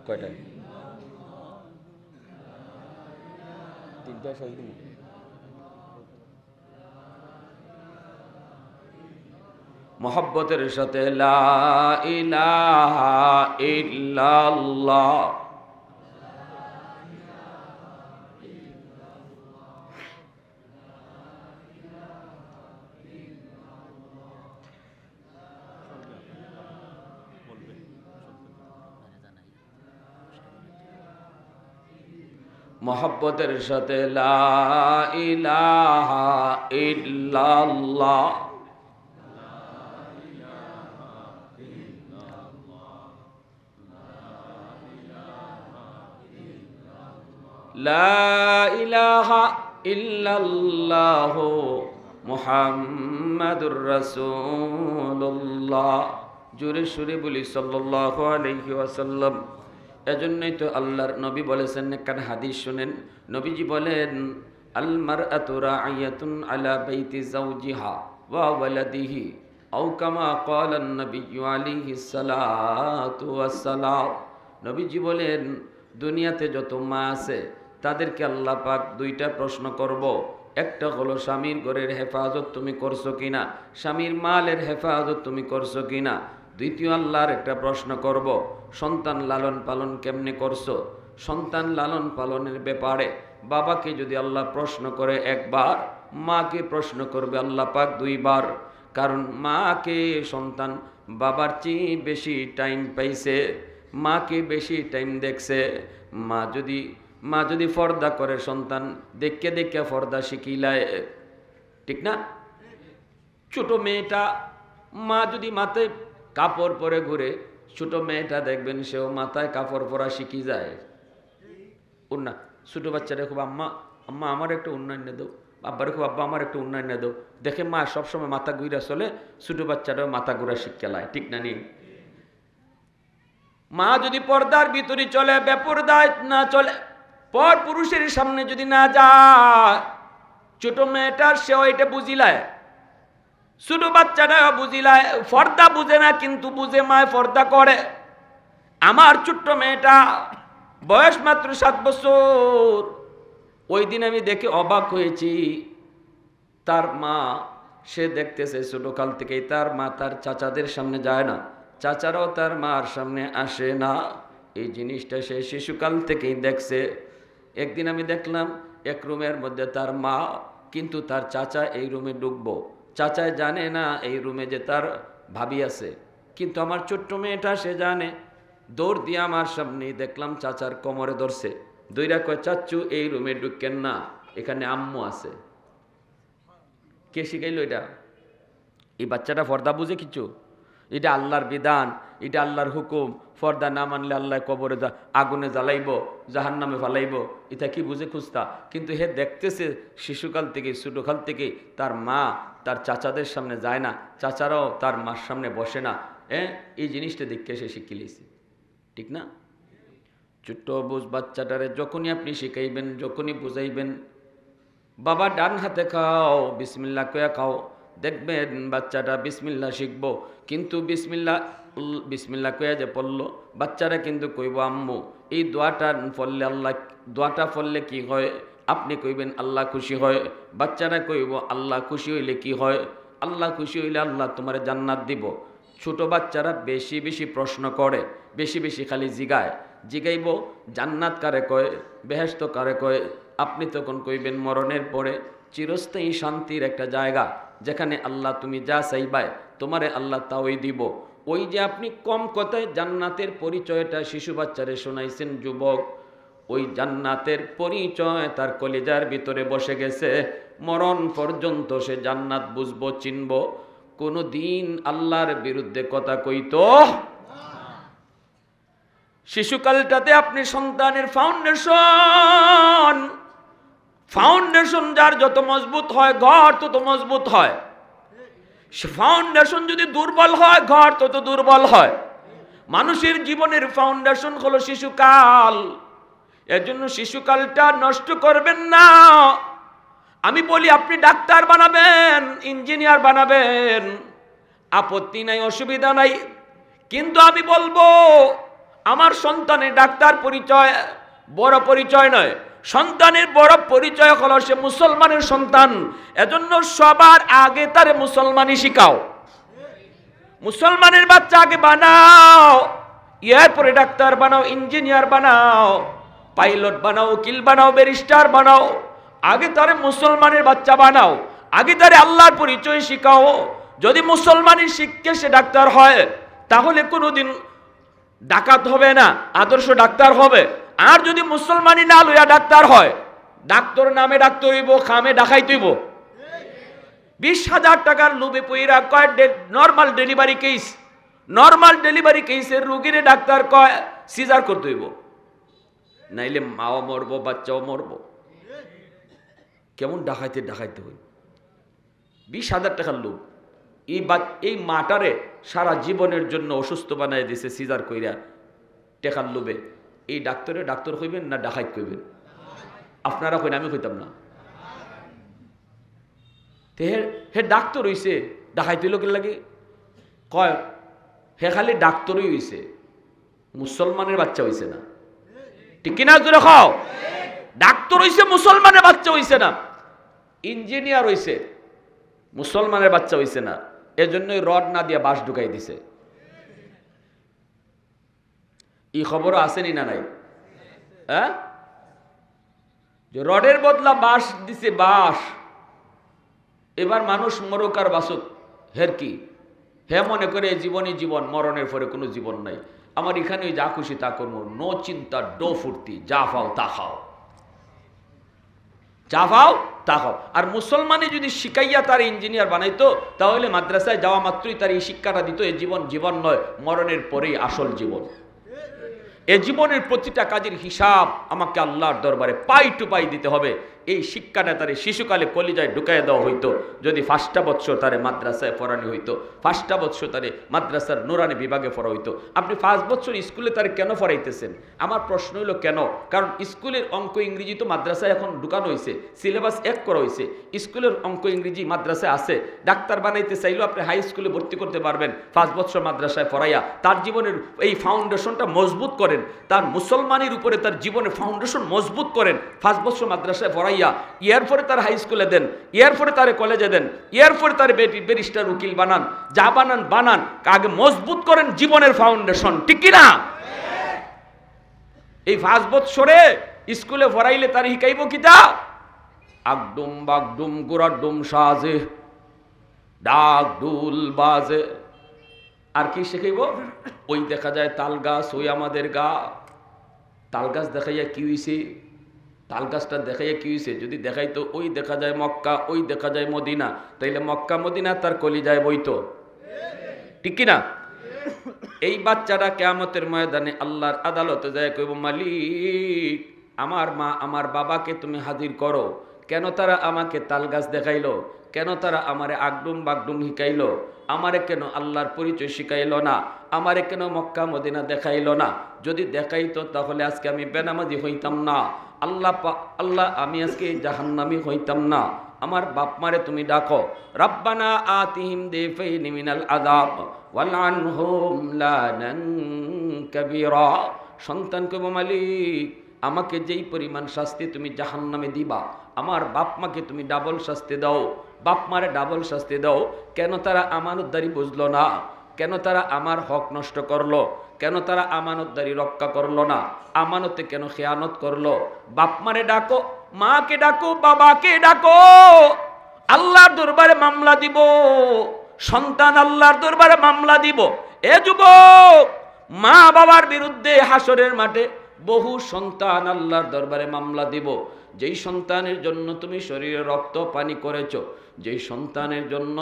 কয়টা? তিনটা সহি। মহব্বতের সাথে লা ইলাহা ইল্লাল্লাহ। মহব্বতের সাথে লা ইলাহা ইল্লাল্লাহ। লা ইলাহা ইল্লাল্লাহু মুহাম্মাদুর রাসূলুল্লাহ। জোরে সুরে বলি সাল্লাল্লাহু আলাইহি ওয়াসাল্লাম। এজন্যই তো আল্লাহর নবী বলেছেন, কান হাদিস শুনেন, নবীজি বলেন, আল মারআতু রাইয়াতুন আলা বাইতি যাওজিহা ওয়া ওয়ালাদিহি আও কামা ক্বালা an-নাবিয়্যু আলাইহিস সালাতু ওয়াস সালাম। নবীজি বলেন, দুনিয়াতে যত মা আছে তাদেরকে আল্লাহ পাক দুইটা প্রশ্ন করব। একটা হলো স্বামীর ঘরের হেফাজত তুমি করছো কিনা, স্বামীর মালের হেফাজত তুমি করছো কিনা। দ্বিতীয় আল্লাহর একটা প্রশ্ন করব, সন্তান লালন পালন কেমনে করছো। সন্তান লালন পালনের ব্যাপারে বাবাকে যদি আল্লাহ প্রশ্ন করে একবার, মাকে প্রশ্ন করবে আল্লাহ পাক দুইবার। কারণ মাকে সন্তান বাবার চেয়ে বেশি টাইম পাইছে, মাকে বেশি টাইম দেখছে। মা যদি পর্দা করে, সন্তান দেখে দেখে পর্দা শিখিলায়, ঠিক না? ছোট মেয়েটা মা যদি মাথায় কাপড় পরে ঘুরে, ছোট মেয়েটা দেখবেন সেও মাথায় কাপড় পরা শিখি যায়। উন্না ছোট বাচ্চারা খুব, আম্মা আম্মা আমার একটা উন্নয়ন দাও, আব্বারে খুব, আব্বা আমার একটা উন্নয়ন দাও। দেখে মা সবসময় মাথা ঘুরা চলে, ছোট বাচ্চাটাও মাথা ঘুরা শিক্ষালায়, ঠিক না? নেই মা যদি পর্দার ভিতরে চলে, বেপরদায় না চলে, পর পুরুষের সামনে যদি না যায়, ছোট মেয়েটার সেও এটা বুঝিলায়, ছোট বাচ্চাটাও বুঝিলায়। পর্দা বুঝে না কিন্তু বুঝে মায় পর্দা করে। আমার ছোট্ট মেয়েটা বয়স মাত্র 7 বছর, ওই দিন আমি দেখে অবাক হয়েছি। তার মা, সে দেখতেছে ছোটকাল থেকেই তার মা তার চাচাদের সামনে যায় না, চাচারাও তার মার সামনে আসে না। এই জিনিসটা সে শিশুকাল থেকেই দেখছে। একদিন আমি দেখলাম এক রুমের মধ্যে তার মা, কিন্তু তার চাচা এই রুমে ঢুকবো, চাচায় জানে না এই রুমে যে তার ভাবি আছে। কিন্তু আমার ছোট্ট মেয়েটা সে জানে। দৌড় দিয়ে আমার সামনে দেখলাম চাচার কোমরে ধরছে, দইরা কয়, চাচ্চু এই রুমে ঢুকেন না, এখানে আম্মু আছে। কে শিখাইল এটা? এই বাচ্চাটা পর্দা বুঝে কিছু? এটা আল্লাহর বিধান, এটা আল্লাহর হুকুম। পর্দা না মানলে আল্লাহ কবরে আগুনে জ্বালাইব, জাহান্নামে ফালাইব। এটা কি বুঝে খুঁজতা? কিন্তু হে দেখতেছে শিশুকাল থেকে, ছোটকাল থেকে তার মা তার চাচাদের সামনে যায় না, চাচারাও তার মার সামনে বসে না। এই জিনিসটা দেখে সে শিখে লিয়েছে, ঠিক না? ছোট্ট বুঝ বাচ্চাটারে যখনই আপনি শিখাইবেন, যখনই বুঝাইবেন, বাবা ডান হাতে খাও, বিসমিল্লাহ কয়া খাও, দেখবেন বাচ্চাটা বিসমিল্লাহ শিখবো। কিন্তু বিসমিল্লাহ কয়া যে পড়লো, বাচ্চারা কিন্তু কইব, আম্মু এই দোয়াটা পড়লে আল্লাহ, দোয়াটা পড়লে কি হয়? আপনি কইবেন আল্লাহ খুশি হয়। বাচ্চারা কইব আল্লাহ খুশি হইলে কি হয়? আল্লাহ খুশি হইলে আল্লাহ তোমার জান্নাত দিব। ছোট বাচ্চারা বেশি বেশি প্রশ্ন করে, বেশি বেশি খালি জিগাইব জান্নাত কারে কয়, বেহেশত কারে কয়। আপনি তখন কইবেন মরণের পরে চিরস্থায়ী শান্তির একটা জায়গা, যেখানে আল্লাহ তুমি যা চাইবাই তোমারে আল্লাহ তাওই দিব। ওই যে আপনি কম কথায় জান্নাতের পরিচয়টা শিশু বাচ্চারে শোনাইছেন যুবক, ওই জান্নাতের পরিচয় তার কলিজার ভিতরে বসে গেছে। মরণ পর্যন্ত সে জান্নাত বুঝবো, চিনব, কোনো দিন আল্লাহর বিরুদ্ধে কথা কইতো। শিশুকালটাতে আপনি সন্তানের ফাউন্ডেশন যার যত মজবুত হয় ঘর তত মজবুত হয়। ফাউন্ডেশন যদি দুর্বল হয় ঘর তত দুর্বল হয়। মানুষের জীবনের ফাউন্ডেশন হলো শিশুকাল। এর জন্য শিশুকালটা নষ্ট করবেন না। আমি বলি আপনি ডাক্তার বানাবেন, ইঞ্জিনিয়ার বানাবেন, আপত্তি নাই, অসুবিধা নাই, কিন্তু আমি বলবো আমার সন্তানের ডাক্তার পরিচয় বড় পরিচয় নয়, সন্তানের বড় পরিচয় হলো সে মুসলমানের সন্তান। এজন্য সবার আগে তারে মুসলমানই শিখাও, মুসলমানের বাচ্চা আগে বানাও, এরপরে ডাক্তার বানাও, ইঞ্জিনিয়ার বানাও, পাইলট বানাও, উকিল বানাও, ব্যারিস্টার বানাও। আগে তারে মুসলমানের বাচ্চা বানাও, আগে তারে আল্লাহর পরিচয় শিখাও। যদি মুসলমানই শিখকে সে ডাক্তার হয় তাহলে কোনোদিন ডাকাত হবে না, আদর্শ ডাক্তার হবে। আর যদি মুসলমানই না লইয়া ডাক্তার হয়, ডাক্তার নামে ডাক্তার হইব, খামে ডাকাইতে হইব। 20,000 টাকার লোভে পইরা কয় নর্মাল ডেলিভারি কেসের রোগীরে ডাক্তার কয় সিজার করতে হইব, নাইলে মাও মরবো, বাচ্চাও মরবো। কেমন ডাকাইতে হই। 20,000 টাকার লোভ। এই মাটারে সারা জীবনের জন্য অসুস্থ বানাই দিছে সিজার কইরা টেকার লোভে। এই ডাক্তার কইবেন না ডাকাইত কইবেন? আপনারা কইন, আমি কইতাম না। হে ডাক্তার হইছে, ডাকাইতে লোকের লাগে কয় হে খালি ডাক্তারই হইছে, মুসলমানের বাচ্চা হইছে না। ঠিক কিনা জোরে খাও? ডাক্তার হইছে, মুসলমানের বাচ্চা হইছে না। ইঞ্জিনিয়ার হইছে, মুসলমানের বাচ্চা হইছে না। এজন্যই রড না দিয়া বাঁশ ঢুকাই দিছে। এই খবরও আসেনি না নাই? হ্যাঁ, যে রডের বদলা বাঁশ দিছে, বাঁশ। এবার মানুষ মরুক আর বাসুক, হের কি? হে মনে করে জীবনই জীবন, মরণের পরে কোনো জীবন নাই। আমার এখানে যা খুশি তা করবো, নো চিন্তা, ডো ফুর্তি, যা পাও তা খাও, যা পাও তা খাও। আর মুসলমানে যদি শিখাইয়া তার ইঞ্জিনিয়ার বানাইতো, তাহলে মাদ্রাসায় যাওয়া মাত্রই তার এই শিক্ষাটা দিত, এ জীবন জীবন নয়, মরণের পরেই আসল জীবন। এ জীবনের প্রতিটা কাজের হিসাব আমাকে আল্লাহর দরবারে পাই টু পাই দিতে হবে। এই শিক্ষাটা তারে শিশুকালে কলিজায় ঢুকাই দেওয়া হইতো যদি 5টা বৎসর তারে মাদ্রাসায় পড়ানো হইতো, 5টা বৎসর তারে মাদ্রাসার নুরানি বিভাগে পড়া হইতো। আপনি 5 বছর স্কুলে তারে কেন পড়াইতেছেন? আমার প্রশ্ন হইল কেন? কারণ স্কুলের অঙ্ক ইংরেজি তো মাদ্রাসায় এখন ঢুকানো হয়েছে, সিলেবাস এক করা হয়েছে। স্কুলের অঙ্ক ইংরেজি মাদ্রাসায় আছে। ডাক্তার বানাইতে চাইলেও আপনি হাই স্কুলে ভর্তি করতে পারবেন 5 বছর মাদ্রাসায় পড়াইয়া। তার জীবনের এই ফাউন্ডেশনটা মজবুত করেন, তার মুসলমানের উপরে তার জীবনের ফাউন্ডেশন মজবুত করেন 5 বছর মাদ্রাসায় পড়াইয়া। এরপরে তার হাই স্কুলে দেন, এরপরে তার কলেজে দেন, এরপরে তার ব্যারিস্টার উকিল বানান, যা বানান, আগে মজবুত করেন জীবনের ফাউন্ডেশন। ঠিক কিনা? এই 5 বছরে স্কুলে পড়াইলে তার শিখাইব কিতা? আগডুম বাগডুম গুড়াডুম সাজে, ডাক ডুল বাজে। আর কি শিখাইব? ওই দেখা যায় তাল গাছ, ওই আমাদের গা। তাল গাছ দেখাইয়া কি হইছে? তাল গাছটা দেখাইয়া কি হয়েছে? যদি দেখাইতো ওই দেখা যায় মক্কা, ওই দেখা যায় মদিনা, তাইলে মক্কা মদিনা তার কলিজায় বইতো। ঠিক কিনা? এই বাচ্চাটা কিয়ামতের ময়দানে আল্লাহর আদালতে যায় কইব, মালিক আমার মা আমার বাবাকে তুমি হাজির করো। কেন তারা আমাকে তাল গাছ দেখাইলো? কেন তারা আমারে আগডুম বাগডুম শিখাইলো? আমারে কেন আল্লাহর পরিচয় শিখাইলো না? আমারে কেন মক্কা মদিনা দেখাইলো না? যদি দেখাইতো তাহলে আজকে আমি বেনামাজি হইতাম না, আল্লাহ আমি আজকে জাহান্নামী হইতাম না। আমার বাপ মারে তুমি ডাকো, রাব্বানা আতিহিম দিফাইনি মিনাল আযাব ওয়ালআনহুম লানান কাবীরা। সন্তান কইব, মালিক আমাকে যেই পরিমাণ শাস্তি তুমি জাহান্নামে দিবা, আমার বাপ মাকে তুমি ডাবল শাস্তি দাও, বাপ মারে ডাবল শাস্তি দাও। কেন তারা আমানতদারি বুঝলো না? কেন তারা আমার হক নষ্ট করলো? কেন তারা আমানতদারি রক্ষা করলো না? আমানতে কেন খেয়ানত করলো? বাপ মারে ডাকো, মাকে ডাকো, বাবাকে ডাকো, আল্লাহর দরবারে মামলা দিব। সন্তান আল্লাহর দরবারে মামলা দিব। এ যুবক, মা বাবার বিরুদ্ধে হাসরের মাঠে বহু সন্তান আল্লাহর দরবারে মামলা দিব। যেই সন্তানের জন্য তুমি শরীরে রক্ত পানি করেছো, যেই সন্তানের জন্য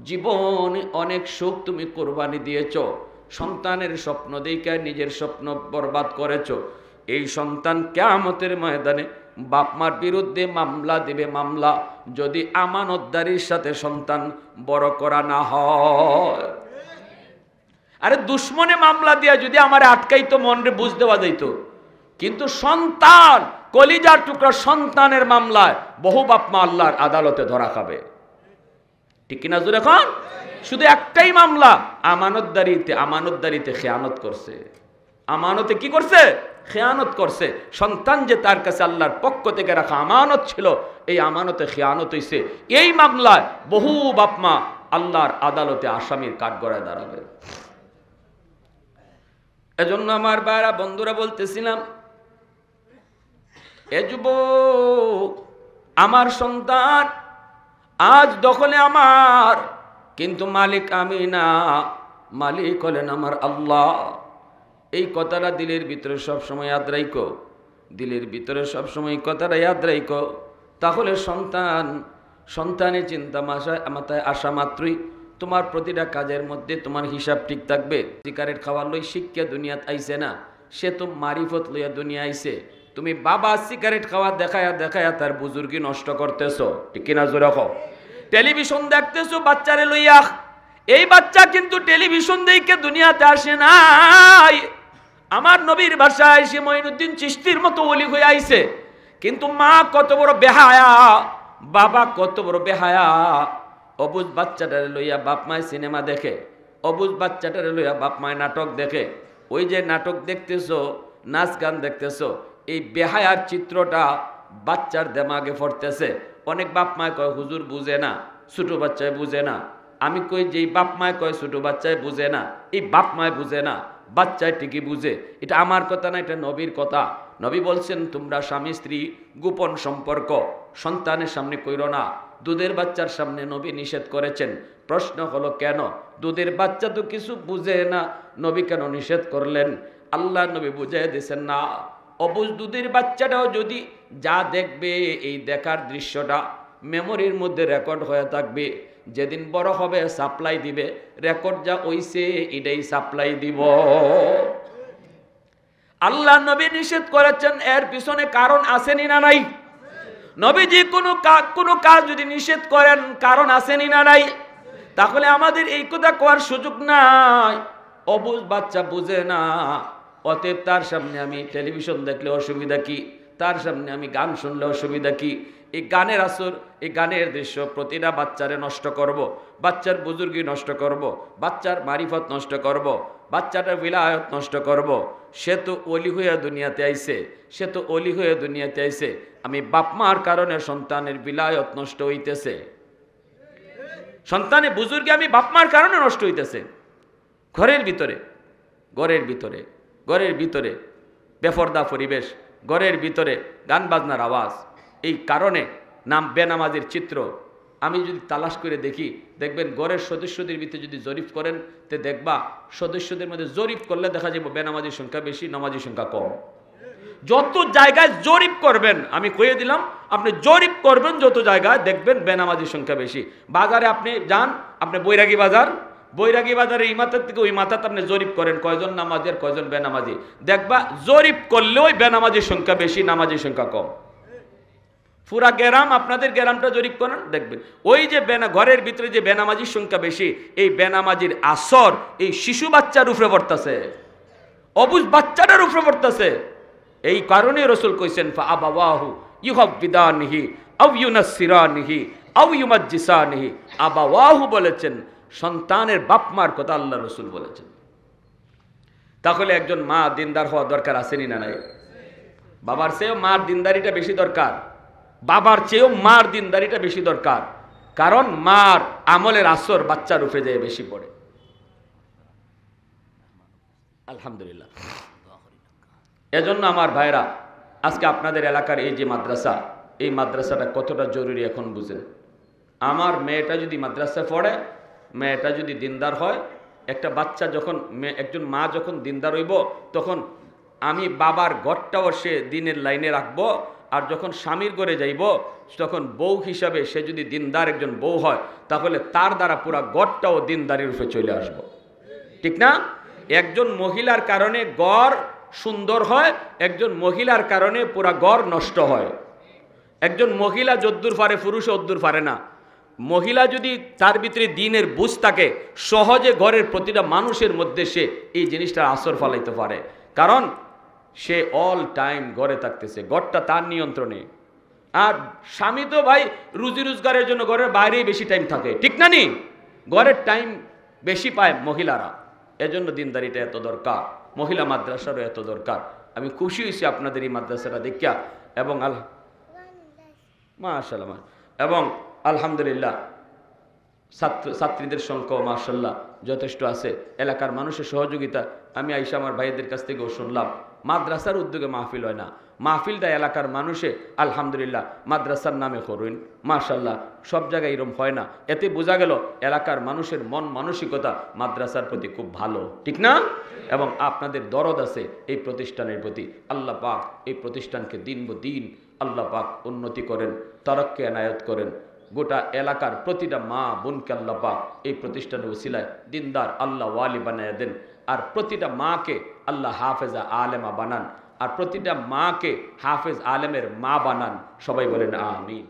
জীবনে অনেক সুখ তুমি কোরবানি দিয়েছো, সন্তানের স্বপ্ন দেখে নিজের স্বপ্ন বরবাদ করেছো, এই সন্তান কিয়ামতের ময়দানে বাপ মার বিরুদ্ধে মামলা দিবে। মামলা যদি আমানতদারির সাথে সন্তান বড় করা না হয়। আরে দুশ্মনে মামলা দিয়া যদি আমার আটকাইতো, মনরে বুঝ দেওয়া যাইত, কিন্তু সন্তান, কলিজার টুকরা সন্তানের মামলায় বহু বাপ মা আল্লাহর আদালতে ধরা খাবে। ঠিক কিনা জোরে এখন? শুধু একটাই মামলা, আমানতদারিতে খেয়ানত করছে। আমানতে কি করছে? খেয়ানত করছে। সন্তান যে তার কাছে আল্লাহর পক্ষ থেকে রাখা আমানত ছিল, এই আমানতে খেয়ানত হইছে। এই মামলায় বহু বাপ মা আল্লাহর আদালতে আসামির কাঠগড়ায় দাঁড়াবে। এজন্য আমার ভাইরা বন্ধুরা বলতেছিলাম, এ যুবক, আমার সন্তান আজ দখলে আমার, কিন্তু মালিক আমি না, মালিক হলেন আমার আল্লাহ। এই কথাটা দিলের ভিতরে সবসময় ইয়াদ রাখো, দিলের ভিতরে সবসময় কথাটা ইয়াদ রাখো। তাহলে সন্তানের চিন্তা মাথায় আসা মাত্রই তোমার প্রতিটা কাজের মধ্যে তোমার হিসাব ঠিক থাকবে। সিগারেট খাওয়ার লই শিক্ষা দুনিয়াত আইছে না, সে তো মারিফত লইয়া দুনিয়া আইছে। তুমি বাবা সিগারেট খাওয়া দেখায়া তার বুজুর্গি নষ্ট করতেছো। ঠিক কিনা জোরে কও? টেলিভিশন দেখতেছো বাচ্চারে লইয়া, এই বাচ্চা কিন্তু টেলিভিশন দেখে দুনিয়াতে আসে নাই। আমার নবীর ভাষায় সে মঈনুদ্দিন চিশতির মতো ওলি হয়ে আইছে, কিন্তু মা কত বড় বেহায়া, বাবা কত বড় বেহায়া। অবুজ বাচ্চাটারে লইয়া বাপ মায় সিনেমা দেখে, অবুজ বাচ্চাটারে লইয়া বাপ মায় নাটক দেখে। ওই যে নাটক দেখতেছো, নাচ গান দেখতেছো, এই বেহায়ার চিত্রটা বাচ্চার দেমাগে পড়তেছে। অনেক বাপ মায় কয় হুজুর বুঝে না, ছোট বাচ্চায় বুঝে না। আমি কই যেই বাপ মায় কয় ছোট বাচ্চায় বুঝে না, এই বাপ মায় বুঝে না, বাচ্চায় ঠিকই বুঝে। এটা আমার কথা না, এটা নবীর কথা। নবী বলছেন, তোমরা স্বামী স্ত্রী গোপন সম্পর্ক সন্তানের সামনে কইরো না। দুধের বাচ্চার সামনে নবী নিষেধ করেছেন। প্রশ্ন হলো কেন? দুধের বাচ্চা তো কিছু বুঝে না, নবী কেন নিষেধ করলেন? আল্লাহ নবী বুঝিয়ে দিয়েছেন না, অবুঝ দুধের বাচ্চাটাও যদি যা দেখবে, এই দেখার দৃশ্যটা মেমোরির মধ্যে রেকর্ড হয়ে থাকবে। যেদিন বড় হবে সাপ্লাই দিবে, রেকর্ড যা হইছে এটাই সাপ্লাই দিব। আল্লাহ নবী নিষেধ করেছেন, এর পিছনে কারণ আসেনি না নাই? নবীজি কোনো কাজ যদি নিষেধ করেন, কারণ আসেনি না নাই? তাহলে আমাদের এই কথা কোয়ার সুযোগ নাই। অবুঝ বাচ্চা বুঝে না, অতএব তার সামনে আমি টেলিভিশন দেখলে অসুবিধা কি, তার সামনে আমি গান শুনলে অসুবিধা কি? এই গানের আসর, এই গানের দৃশ্য প্রতিটা বাচ্চারে নষ্ট করব, বাচ্চার বুজুর্গি নষ্ট করব, বাচ্চার মারিফত নষ্ট করব, বাচ্চাটার বিলায়ত নষ্ট করব। সে তো অলি হয়ে দুনিয়াতে আইছে, সে তো অলি হয়ে দুনিয়াতে আইছে। আমি বাপ মার কারণে সন্তানের বিলায়ত নষ্ট হইতেছে, সন্তানের বুজুর্গি আমি বাপ মার কারণে নষ্ট হইতেছে। ঘরের ভিতরে বেফরদা পরিবেশ, ঘরের ভিতরে গান বাজনার আওয়াজ, এই কারণে নাম বেনামাজির চিত্র। আমি যদি তালাশ করে দেখি, দেখবেন ঘরের সদস্যদের ভিতরে যদি জরিপ করেন, তে দেখবা সদস্যদের মধ্যে জরিপ করলে দেখা যাবে বেনামাজির সংখ্যা বেশি, নামাজির সংখ্যা কম। যত জায়গায় জরিপ করবেন, আমি কয়ে দিলাম, আপনি জরিপ করবেন যত জায়গায়, দেখবেন বেনামাজির সংখ্যা বেশি। বাজারে আপনি যান, আপনি বৈরাগী বাজারে এই মাথার থেকে ওই মাথাতে আপনি জরিপ করেন কয়জন নামাজি আর কয়জন বেনামাজি, দেখবা জরিপ করলেও বেনামাজির সংখ্যা বেশি, নামাজির সংখ্যা কম। পুরা গ্রাম, আপনাদের গ্রামটা জরিপ করেন, দেখবেন ওই যে ঘরের ভিতরে যে বেনামাজির সংখ্যা বেশি, এই বেনামাজির আসর এই শিশু বাচ্চার উপরে পড়তেছে, অবুঝ বাচ্চাটার উপরে পড়তেছে। এই কারণে রাসূল কইছেন, ফা আবাওয়াহু ইউহাব্বিদানিহি আও ইউনাসসিরানিহি আও ইউমাজ্জিসানিহি। আবাওয়াহু বলেছেন, সন্তানের বাপ মার কথা আল্লাহ রাসূল বলেছেন। তাহলে একজন মা দিনদার হওয়া দরকার আসেনি না নাই? বাবার চেয়েও মার দিনদারিটা বেশি দরকার, বাবার চেয়েও মার দিনদারিটা বেশি দরকার। কারণ মার আমলের আসর বাচ্চার উপরে যায় বেশি পড়ে। আলহামদুলিল্লাহ। এজন্য আমার ভাইরা, আজকে আপনাদের এলাকার এই যে মাদ্রাসা, এই মাদ্রাসাটা কতটা জরুরি এখন বুঝেন। আমার মেয়েটা যদি মাদ্রাসায় পড়ে, মেয়েটা যদি দিনদার হয়, একটা বাচ্চা যখন একজন মা যখন দিনদার হইব তখন আমি বাবার ঘরটাও সে দিনের লাইনে রাখবো, আর যখন স্বামীর ঘরে যাইব তখন বউ হিসাবে সে যদি দিনদার একজন বউ হয় তাহলে তার দ্বারা পুরা ঘরটাও দিনদারির রূপে চলে আসবো। ঠিক না? একজন মহিলার কারণে ঘর সুন্দর হয়, একজন মহিলার কারণে পুরা ঘর নষ্ট হয়। একজন মহিলা যদ্দূর পারে পুরুষ অদ্দূর পারে না। মহিলা যদি তার ভিতরে দিনের বুঝ থাকে, সহজে ঘরের প্রতিটা মানুষের মধ্যে সে এই জিনিসটা আসর ফলাইতে পারে, কারণ সে অল টাইম ঘরে থাকতেছে, ঘরটা তার নিয়ন্ত্রণে। আর স্বামী তো ভাই রুজি রোজগারের জন্য ঘরের বাইরেই বেশি টাইম থাকে, ঠিক না নি? ঘরের টাইম বেশি পায় মহিলারা, এজন্য দিনদারিটা এত দরকার, মহিলা মাদ্রাসারও এত দরকার। আমি খুশি হয়েছি আপনাদের এই মাদ্রাসাটা দেখিয়া, এবং মাশাআল্লাহ, এবং আলহামদুলিল্লাহ ছাত্রীদের সংখ্যাও মাশাআল্লাহ যথেষ্ট আছে। এলাকার মানুষের সহযোগিতা আমি আইসা আমার ভাইদের কাছ থেকেও শুনলাম, মাদ্রাসার উদ্যোগে মাহফিল হয় না, মাহফিলটা এলাকার মানুষে আলহামদুলিল্লাহ মাদ্রাসার নামে করুন, মাশাআল্লাহ সব জায়গায় এরকম হয় না। এতে বোঝা গেল এলাকার মানুষের মন মানসিকতা মাদ্রাসার প্রতি খুব ভালো, ঠিক না? এবং আপনাদের দরদ আছে এই প্রতিষ্ঠানের প্রতি। আল্লাহ পাক এই প্রতিষ্ঠানকে দিন আল্লাহ পাক উন্নতি করেন, তারাক্কি এনায়েত করেন। গোটা এলাকার প্রতিটা মা বোনকে আল্লাহ পাক এই প্রতিষ্ঠানের ওসিলায় দিনদার আল্লাহ ওয়ালি বানায় দেন, আর প্রতিটা মাকে আল্লাহ হাফেজা আলেমা বানান, আর প্রতিটা মাকে হাফেজ আলেমের মা বানান। সবাই বলেন আমিন।